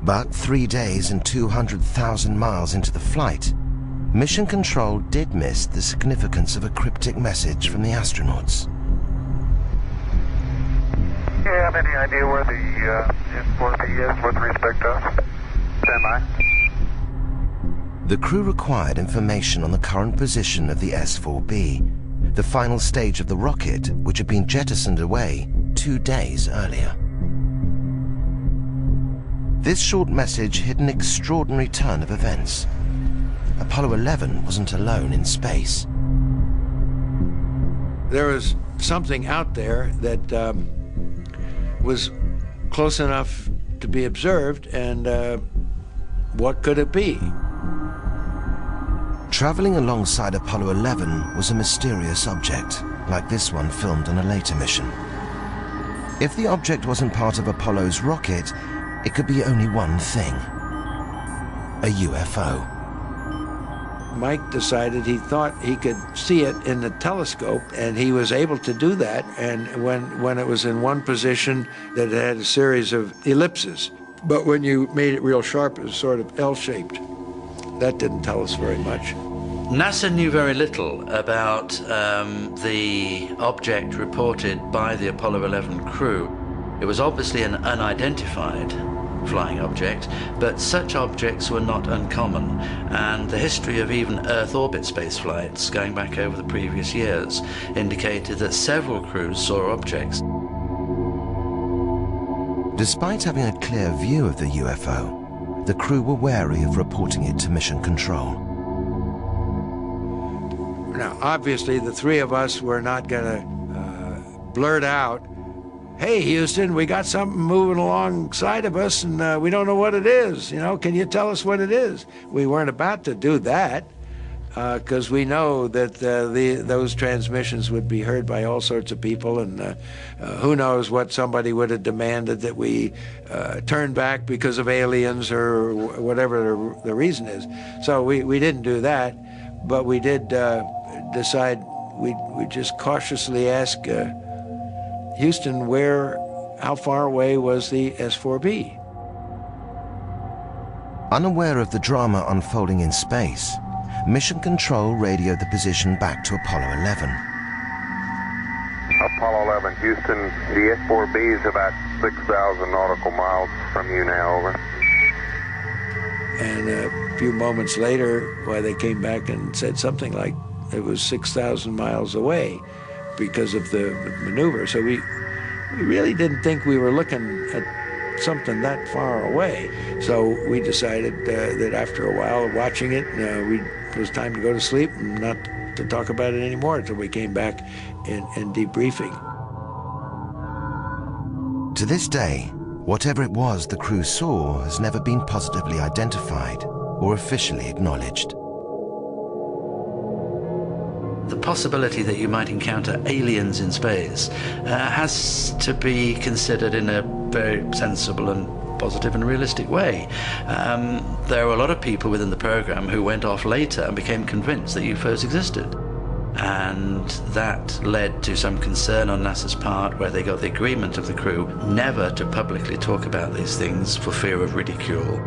But 3 days and 200,000 miles into the flight, Mission Control did miss the significance of a cryptic message from the astronauts. Do you have any idea where the S4B is with respect to us? Stand by. The crew required information on the current position of the S4B, the final stage of the rocket which had been jettisoned away 2 days earlier. This short message hid an extraordinary turn of events. Apollo 11 wasn't alone in space. There was something out there that was close enough to be observed, and what could it be? Traveling alongside Apollo 11 was a mysterious object, like this one filmed on a later mission. If the object wasn't part of Apollo's rocket, it could be only one thing: a UFO. Mike decided he thought he could see it in the telescope, and he was able to do that. And when it was in one position, that it had a series of ellipses. But when you made it real sharp, it was sort of L-shaped. That didn't tell us very much. NASA knew very little about the object reported by the Apollo 11 crew. It was obviously an unidentified flying object, but such objects were not uncommon, and the history of even Earth orbit space flights going back over the previous years indicated that several crews saw objects. Despite having a clear view of the UFO, the crew were wary of reporting it to Mission Control. Now, obviously, the three of us were not going to blurt out, "Hey, Houston, we got something moving alongside of us, and we don't know what it is. You know, can you tell us what it is?" We weren't about to do that, because we know that those transmissions would be heard by all sorts of people, and who knows what somebody would have demanded that we turn back because of aliens or whatever the reason is. So we didn't do that, but we did decide we'd just cautiously ask Houston, how far away was the S4B? Unaware of the drama unfolding in space, Mission Control radioed the position back to Apollo 11. Apollo 11, Houston, the S4B is about 6,000 nautical miles from you now, over. And a few moments later, they came back and said something like it was 6,000 miles away because of the maneuver. So we really didn't think we were looking at something that far away. So we decided that after a while of watching it, it was time to go to sleep and not to talk about it anymore until we came back in debriefing. To this day, whatever it was the crew saw has never been positively identified or officially acknowledged. The possibility that you might encounter aliens in space has to be considered in a very sensible and positive and realistic way. There were a lot of people within the program who went off later and became convinced that UFOs existed. And that led to some concern on NASA's part, where they got the agreement of the crew never to publicly talk about these things for fear of ridicule.